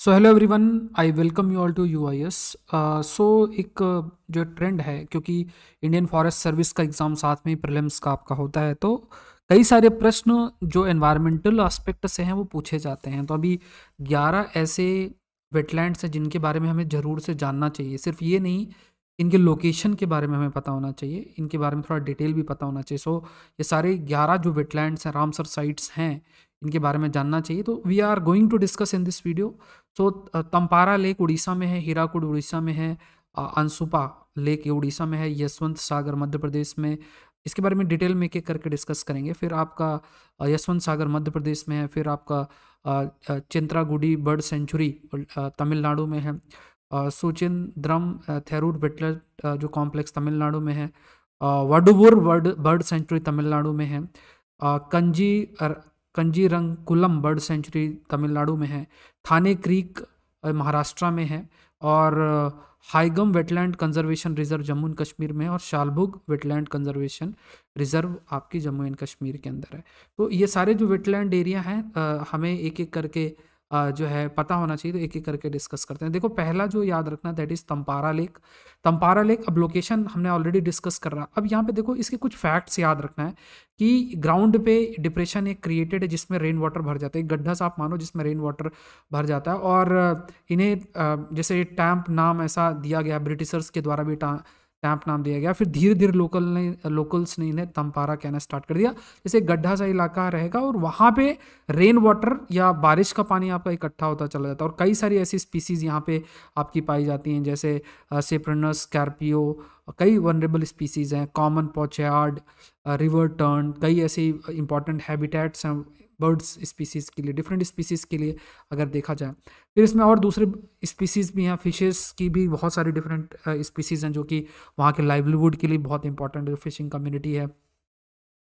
So hello everyone, I welcome you all to UIS. So एक जो trend है, क्योंकि इंडियन फॉरेस्ट सर्विस का एग्ज़ाम साथ में ही प्रीलिम्स का आपका होता है, तो कई सारे प्रश्न जो एनवायरमेंटल एस्पेक्ट से हैं वो पूछे जाते हैं। तो अभी 11 ऐसे वेटलैंड्स हैं जिनके बारे में हमें ज़रूर से जानना चाहिए। सिर्फ ये नहीं, इनके लोकेशन के बारे में हमें पता होना चाहिए, इनके बारे में थोड़ा डिटेल भी पता होना चाहिए। सो ये सारे 11 जो वेटलैंड्स हैं, रामसर साइट्स हैं, इनके बारे में जानना चाहिए। तो we are going to discuss in this video. So Tampara lake Orissa में है, हीराकुड उड़ीसा में है, अंसुपा लेक ये उड़ीसा में है, यशवंत सागर मध्य प्रदेश में। इसके बारे में डिटेल में एक एक करके डिस्कस करेंगे। फिर आपका यशवंत सागर मध्य प्रदेश में है, फिर आपका चिंत्रागुडी बर्ड सेंचुरी तमिलनाडु में है, सुचिंद्रम थेरूर वेटलैंड जो कॉम्प्लेक्स तमिलनाडु में है, वडुवुर बर्ड सेंचुरी तमिलनाडु में है, कंजी कंजीरंगकुलम बर्ड सेंचुरी तमिलनाडु में है, थाने क्रीक महाराष्ट्र में है, और Hygam wetland conservation reserve Jammu and Kashmir में है, और शालबुग वेटलैंड कंजर्वेशन रिजर्व आपकी जम्मू एंड कश्मीर के अंदर है। तो ये सारे जो वेटलैंड एरिया हैं हमें एक एक करके जो है पता होना चाहिए। तो एक एक करके डिस्कस करते हैं। देखो, पहला जो याद रखना that is Tampara lake. Tampara lake, अब लोकेशन हमने ऑलरेडी डिस्कस कर रहा। अब यहाँ पे देखो, इसके कुछ फैक्ट्स याद रखना है कि ग्राउंड पे डिप्रेशन एक क्रिएटेड है जिसमें रेन वाटर भर जाता है। एक गड्ढा सा आप मानो जिसमें रेन वाटर भर जाता है, और इन्हें जैसे टैंप नाम ऐसा दिया गया, ब्रिटिशर्स के द्वारा भी टैंप नाम दिया गया। फिर धीरे धीरे लोकल्स ने इन्हें तंपारा कहना स्टार्ट कर दिया। जैसे गड्ढा सा इलाका रहेगा और वहाँ पे रेन वाटर या बारिश का पानी आपका इकट्ठा होता चला जाता है। और कई सारी ऐसी स्पीसीज़ यहाँ पे आपकी पाई जाती हैं, जैसे सेप्रेनस, स्कैर्पियो, कई वनरेबल स्पीसीज़ हैं, कॉमन पॉचयार्ड, रिवर टर्न, कई ऐसे इंपॉर्टेंट हैबिटेट्स हैं बर्ड्स स्पीसीज़ के लिए, डिफरेंट स्पीसीज़ के लिए अगर देखा जाए। फिर इसमें और दूसरे स्पीसीज़ भी हैं, फिशेस की भी बहुत सारी डिफरेंट स्पीसीज़ हैं जो कि वहाँ के लाइवलीहुड के लिए बहुत इंपॉर्टेंट है। फिशिंग कम्युनिटी है,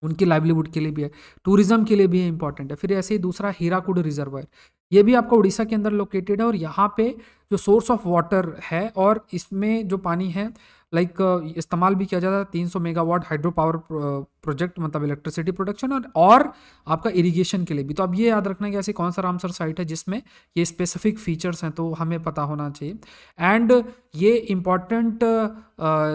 उनकी लाइवलीहुड के लिए भी है, टूरिज्म के लिए भी इंपॉर्टेंट है। फिर ऐसे ही दूसरा हीराकुड रिजर्वायर, ये भी आपका उड़ीसा के अंदर लोकेटेड है, और यहाँ पे जो सोर्स ऑफ वाटर है और इसमें जो पानी है लाइक इस्तेमाल भी किया जाता है 300 मेगावाट हाइड्रो पावर प्रोजेक्ट, मतलब इलेक्ट्रिसिटी प्रोडक्शन, और आपका इरिगेशन के लिए भी। तो अब ये याद रखना है कि ऐसी कौन सा रामसर साइट है जिसमें ये स्पेसिफिक फीचर्स हैं, तो हमें पता होना चाहिए। एंड ये इंपॉर्टेंट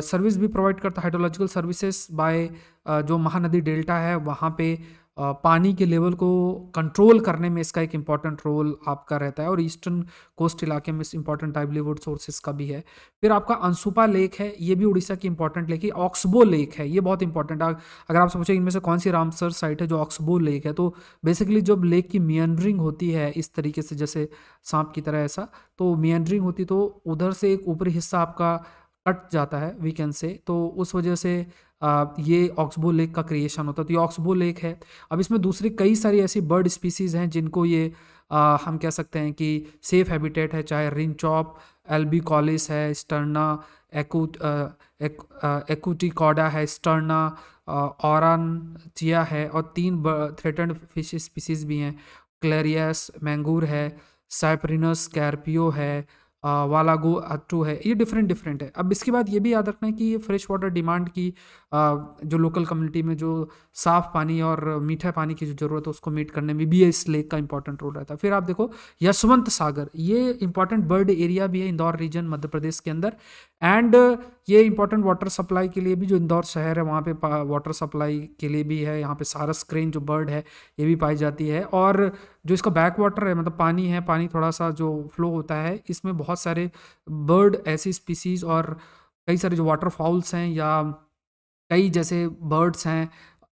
सर्विस भी प्रोवाइड करता है, हाइड्रोलॉजिकल सर्विसेज बाय जो महानदी डेल्टा है वहाँ पे पानी के लेवल को कंट्रोल करने में इसका एक इम्पॉर्टेंट रोल आपका रहता है, और ईस्टर्न कोस्ट इलाके में इस इंपॉर्टेंट लाइवलीहुड सोर्सेज का भी है। फिर आपका अंसुपा लेक है, ये भी उड़ीसा की इंपॉर्टेंट लेक है। ऑक्सबो लेक है, ये बहुत इंपॉर्टेंट है। अगर आपसे पूछे इनमें से कौन सी रामसर साइट है जो ऑक्सबो लेक है, तो बेसिकली जब लेक की मियंडरिंग होती है इस तरीके से, जैसे सांप की तरह ऐसा, तो मियंडरिंग होती तो उधर से एक ऊपरी हिस्सा आपका कट जाता है वी कैन से, तो उस वजह से ये ऑक्सबो लेक का क्रिएशन होता है। तो ये ऑक्सबो लेक है। अब इसमें दूसरी कई सारी ऐसी बर्ड स्पीसीज़ हैं जिनको ये हम कह सकते हैं कि सेफ हैबिटेट है, चाहे रिंचॉप, एल्बिकॉलिस है, स्टर्ना, एक्यूटिकॉडा है, स्टर्ना, औरानचिया है, और 3 थ्रेटन्ड फिश स्पीसीज़ भी हैं, क्लेरियस, मैंगूर है, साइप्रिनस, स्कैर्पियो है, वालागो अट्टू है। ये डिफरेंट है। अब इसके बाद ये भी याद रखना है कि ये फ्रेश वाटर डिमांड की जो लोकल कम्युनिटी में जो साफ़ पानी और मीठा पानी की जो ज़रूरत है उसको मीट करने में भी इस लेक का इंपॉर्टेंट रोल रहता है। फिर आप देखो यशवंत सागर, ये इंपॉर्टेंट बर्ड एरिया भी है इंदौर रीजन मध्य प्रदेश के अंदर। एंड ये इंपॉर्टेंट वाटर सप्लाई के लिए भी, जो इंदौर शहर है वहाँ पे वाटर सप्लाई के लिए भी है। यहाँ पे सारस क्रेन जो बर्ड है ये भी पाई जाती है। और जो इसका बैक वाटर है, मतलब पानी है, पानी थोड़ा सा जो फ्लो होता है, इसमें बहुत सारे बर्ड ऐसी स्पीसीज़ और कई सारे जो वाटर फाउल्स हैं या कई जैसे बर्ड्स हैं,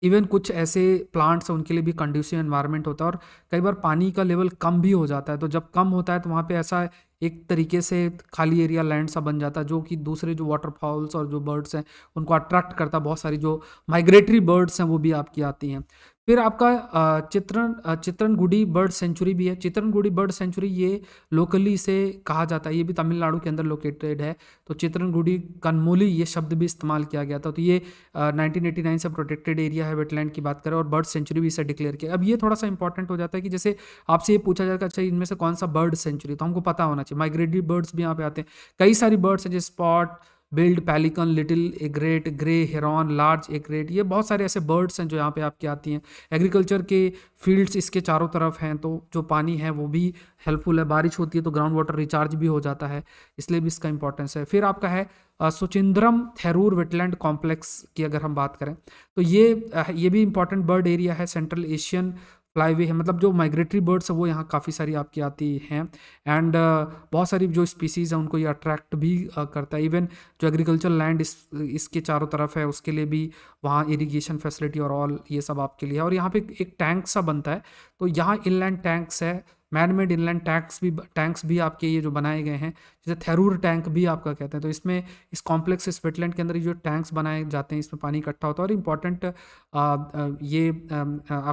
इवन कुछ ऐसे प्लांट्स हैं, उनके लिए भी कंड्यूसिव एनवायरनमेंट होता है। और कई बार पानी का लेवल कम भी हो जाता है, तो जब कम होता है तो वहाँ पे ऐसा एक तरीके से खाली एरिया लैंड सा बन जाता है, जो कि दूसरे जो वाटर फाउल्स और जो बर्ड्स हैं उनको अट्रैक्ट करता है। बहुत सारी जो माइग्रेटरी बर्ड्स हैं वो भी आपकी आती हैं। फिर आपका चित्रनगुडी बर्ड सेंचुरी भी है। चित्रनगुडी बर्ड सेंचुरी ये लोकली इसे कहा जाता है, ये भी तमिलनाडु के अंदर लोकेटेड है। तो चित्रनगुडी कनमोली ये शब्द भी इस्तेमाल किया गया था। तो ये 1989 से प्रोटेक्टेड एरिया है, वेटलैंड की बात करें, और बर्ड सेंचुरी भी इसे डिक्लेयर किया। अब ये थोड़ा सा इंपॉर्टेंट हो जाता है कि जैसे आपसे ये पूछा जाएगा, अच्छा इनमें से कौन सा बर्ड सेंचुरी, तो हमको पता होना चाहिए। माइग्रेटरी बर्ड्स भी यहाँ पे आते हैं, कई सारी बर्ड्स हैं जैसे spot, build, pelican, little एग्रेट, grey heron, large एग्रेट, ये बहुत सारे ऐसे बर्ड्स हैं जो यहाँ पे आपकी आती हैं। एग्रीकल्चर के फील्ड्स इसके चारों तरफ हैं, तो जो पानी है वो भी हेल्पफुल है। बारिश होती है तो ग्राउंड वाटर रिचार्ज भी हो जाता है, इसलिए भी इसका इंपॉर्टेंस है। फिर आपका है सुचिंद्रम थेरूर वेटलैंड कॉम्प्लेक्स की अगर हम बात करें तो ये भी इंपॉर्टेंट बर्ड एरिया है। सेंट्रल एशियन फ्लाईवे है, मतलब जो माइग्रेटरी बर्ड्स है वो यहाँ काफ़ी सारी आपकी आती हैं। एंड बहुत सारी जो स्पीसीज़ हैं उनको ये अट्रैक्ट भी करता है। इवन जो एग्रीकल्चर लैंड इसके चारों तरफ है उसके लिए भी वहाँ इरिगेशन फैसिलिटी और ऑल ये सब आपके लिए है। और यहाँ पे एक टैंक सा बनता है, तो यहाँ इनलैंड टैंक्स है, मैन मेड इनलैंड टैंक्स भी आपके ये जो बनाए गए हैं, जैसे थेरूर टैंक भी आपका कहते हैं। तो इसमें इस कॉम्प्लेक्स इस वेटलैंड के अंदर जो टैंक्स बनाए जाते हैं इसमें पानी इकट्ठा होता है। और इम्पॉर्टेंट आप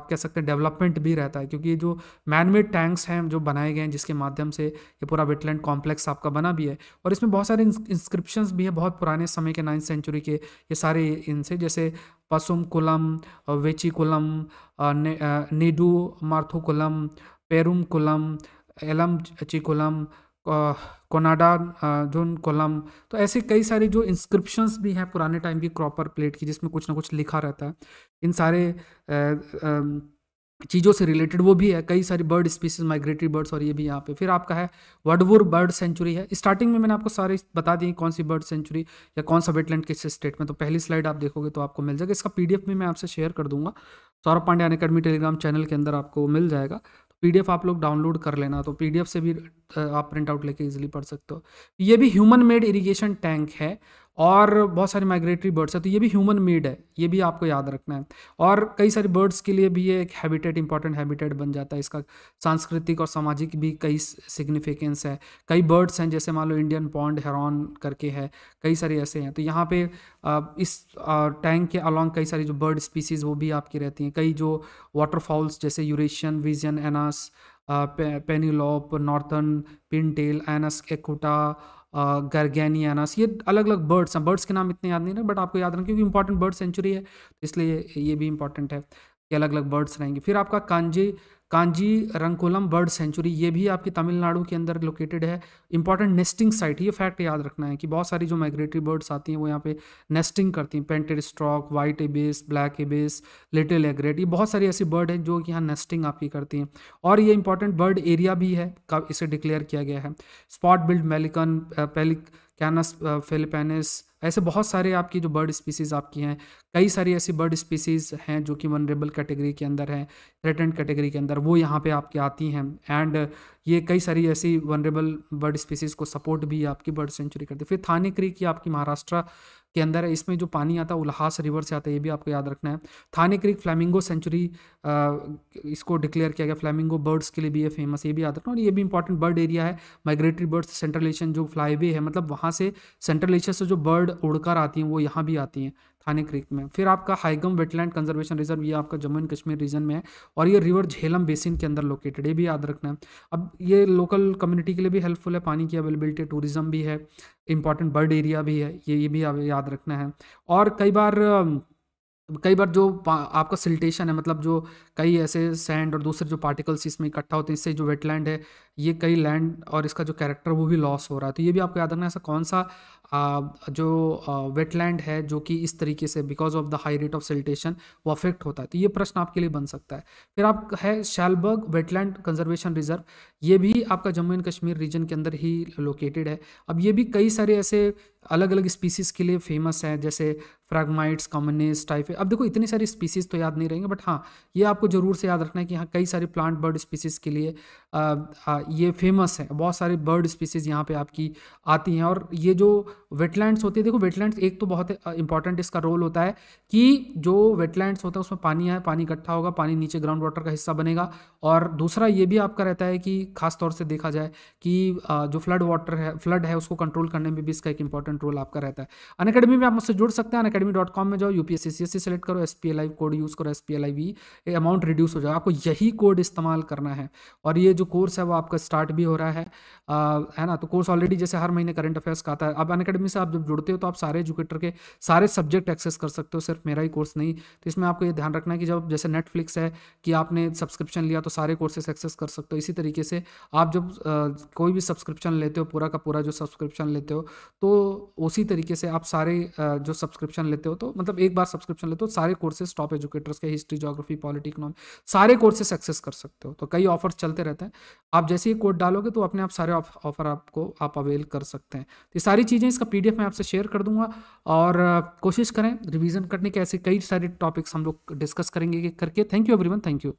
कह सकते हैं डेवलपमेंट भी रहता है, क्योंकि ये जो मैन मेड टैंक्स हैं जो बनाए गए हैं जिसके माध्यम से ये पूरा वेटलैंड कॉम्प्लेक्स आपका बना भी है। और इसमें बहुत सारे इंस्क्रिप्शंस भी है बहुत पुराने समय के 9th सेंचुरी के, ये सारे इनसे, जैसे Pasumkulam, Vechikulam, Nedu Marthukulam, Perumkulam, Elamchikulam, कोनाडा जोन कोलम। तो ऐसे कई सारे जो इंस्क्रिप्शंस भी हैं पुराने टाइम की कॉपर प्लेट की जिसमें कुछ ना कुछ लिखा रहता है। इन सारे चीज़ों से रिलेटेड वो भी है, कई सारी बर्ड स्पीसीज, माइग्रेटरी बर्ड्स, और ये भी यहाँ पे। फिर आपका है वडवुर बर्ड सेंचुरी है। स्टार्टिंग में मैंने आपको सारे बता दिए कौन सी बर्ड सेंचुरी या कौन सा वेटलैंड किस स्टेट में, तो पहली स्लाइड आप देखोगे तो आपको मिल जाएगा। इसका पीडीएफ भी मैं आपसे शेयर कर दूंगा, Saurabh Pandey Unacademy Telegram channel के अंदर आपको मिल जाएगा। पीडीएफ आप लोग डाउनलोड कर लेना, तो पीडीएफ से भी आप प्रिंट आउट लेके इजीली पढ़ सकते हो। ये भी ह्यूमन मेड इरिगेशन टैंक है और बहुत सारी माइग्रेटरी बर्ड्स है, तो ये भी ह्यूमन मेड है, ये भी आपको याद रखना है। और कई सारी बर्ड्स के लिए भी ये एक हैबिटेट, इंपॉर्टेंट हैबिटेट बन जाता है। इसका सांस्कृतिक और सामाजिक भी कई सिग्निफिकेंस है। कई बर्ड्स हैं जैसे मान लो इंडियन पॉन्ड हेरॉन करके है, कई सारे ऐसे हैं। तो यहाँ पे इस टैंक के अलॉन्ग कई सारी जो बर्ड स्पीसीज वो भी आपकी रहती हैं। कई जो वाटरफॉल्स जैसे Eurasian, wigeon, Anas, penelope, northern pintail, Anas acuta, garganey, Anas, ये अलग अलग बर्ड्स हैं। बर्ड्स के नाम इतने याद नहीं है बट आपको याद रखना क्योंकि इंपॉर्टेंट बर्ड सेंचुरी है, इसलिए ये भी इंपॉर्टेंट है कि अलग अलग बर्ड्स रहेंगे। फिर आपका कांजी रंकुलम बर्ड सेंचुरी, ये भी आपकी तमिलनाडु के अंदर लोकेटेड है। इंपॉर्टेंट नेस्टिंग साइट, ये फैक्ट याद रखना है कि बहुत सारी जो माइग्रेटरी बर्ड्स आती हैं वो यहाँ पे नेस्टिंग करती हैं। Painted stroke, white Abyss, black Abyss, little एग्रेट, ये बहुत सारी ऐसी बर्ड हैं जो कि यहाँ नेस्टिंग आपकी करती हैं। और ये इंपॉर्टेंट बर्ड एरिया भी है, इसे डिक्लेयर किया गया है। स्पॉट बिल्ड मेलिकन, पेलिकैनस फिलिपैनिस, ऐसे बहुत सारे आपकी जो बर्ड स्पीसीज़ आपकी हैं। कई सारी ऐसी बर्ड स्पीसीज़ हैं जो कि वनरेबल कैटेगरी के अंदर हैं, थ्रेटेंड कैटेगरी के अंदर, वो यहाँ पे आपके आती हैं। एंड ये कई सारी ऐसी वनरेबल बर्ड स्पीसीज़ को सपोर्ट भी आपकी बर्ड सेंचुरी करती है। फिर थाने क्रीक की आपकी महाराष्ट्र के अंदर है, इसमें जो पानी आता है उल्हास रिवर से आता है, ये भी आपको याद रखना है। थाने क्रीक फ्लैमिंगो सेंचुरी इसको डिक्लेयर किया गया, फ्लैमिंगो बर्ड्स के लिए भी ये फेमस, ये भी याद रखना। और ये भी इंपॉर्टेंट बर्ड एरिया है, माइग्रेटरी बर्ड्स। सेंट्रल एशियन जो फ्लाईवे है, मतलब वहाँ से सेंट्रल एशिया से जो बर्ड उड़कर आती हैं वो यहाँ भी आती हैं थाने क्रीक में। फिर आपका हाईगम वेटलैंड कंजर्वेशन रिजर्व, ये आपका जम्मू एंड कश्मीर रीजन में है और ये रिवर झेलम बेसिन के अंदर लोकेटेड, ये भी याद रखना है। अब ये लोकल कम्युनिटी के लिए भी हेल्पफुल है, पानी की अवेलेबिलिटी, टूरिज्म भी है, इंपॉर्टेंट बर्ड एरिया भी है, ये भी याद रखना है। और कई बार जो आपका सिल्टेशन है, मतलब जो कई ऐसे सैंड और दूसरे जो पार्टिकल्स इसमें इकट्ठा होते हैं, इससे जो वेटलैंड है ये कई लैंड और इसका जो कैरेक्टर वो भी लॉस हो रहा है। तो ये भी आपको याद रखना है ऐसा कौन सा जो वेटलैंड है जो कि इस तरीके से because of the high rate of siltation वो अफेक्ट होता है। तो ये प्रश्न आपके लिए बन सकता है। फिर आप है शैलबर्ग वेटलैंड कंजर्वेशन रिजर्व, ये भी आपका जम्मू एंड कश्मीर रीजन के अंदर ही लोकेटेड है। अब ये भी कई सारे ऐसे अलग अलग स्पीसीज़ के लिए फेमस है, जैसे फ्रैगमाइट्स, कॉमनिस, टाइफे। अब देखो इतनी सारी स्पीसीज़ तो याद नहीं रहेंगे, बट हाँ ये आपको जरूर से याद रखना है कि हाँ कई सारी प्लांट बर्ड स्पीसीज़ के लिए ये फेमस है। बहुत सारी बर्ड स्पीसीज़ यहाँ पे आपकी आती हैं। और ये जो वेटलैंड्स होती है, देखो वेटलैंड्स एक तो बहुत इंपॉर्टेंट इसका रोल होता है कि जो वेटलैंड्स होता है उसमें पानी है, पानी इकट्ठा होगा, पानी नीचे ग्राउंड वाटर का हिस्सा बनेगा। और दूसरा ये भी आपका रहता है कि खास तौर से देखा जाए कि जो फ्लड है उसको कंट्रोल करने में भी इसका एक इंपॉर्टेंट रोल आपका रहता है। अनअकैडमी में आप मुझसे जुड़ सकते हैं, unacademy.com में जाओ, यूपीएससी सीएससी सेलेक्ट करो, SPLI कोड यूज़ करो, SPLIV, अमाउंट रिड्यूस हो जाएगा। आपको यही कोड इस्तेमाल करना है और ये जो कोर्स है वो आपका आपका स्टार्ट भी हो रहा है, है ना? तो कोर्स ऑलरेडी जैसे हर महीने करंट अफेयर्स का आता है। अब अनअकैडमी से आप जब जुड़ते हो तो आप सारे एजुकेटर के सारे सब्जेक्ट एक्सेस कर सकते हो, सिर्फ मेरा ही कोर्स नहीं। तो इसमें आपको ये ध्यान रखना है कि जब जैसे नेटफ्लिक्स है कि आपने सब्सक्रिप्शन लिया तो सारे कोर्सेस एक्सेस कर सकते हो, इसी तरीके से आप जब कोई भी सब्सक्रिप्शन लेते हो, पूरा का पूरा जो सब्सक्रिप्शन लेते हो, तो उसी तरीके से आप सारे जो सब्सक्रिप्शन लेते हो, तो मतलब एक बार सब्सक्रिप्शन लेते हो सारे कोर्सेज टॉप एजुकेटर्स के, हिस्ट्री, ज्योग्राफी, पॉलिटी, इकोनॉमी, सारे कोर्सेज एक्सेस कर सकते हो। तो कई ऑफर्स चलते रहते हैं, आप जैसे ही कोड डालोगे तो अपने आप सारे ऑफर आपको आप अवेल कर सकते हैं। तो ये सारी चीज़ें, इसका पीडीएफ मैं आपसे शेयर कर दूंगा, और कोशिश करें रिवीजन करने के। ऐसे कई सारे टॉपिक्स हम लोग डिस्कस करेंगे करके। Thank you everyone, thank you.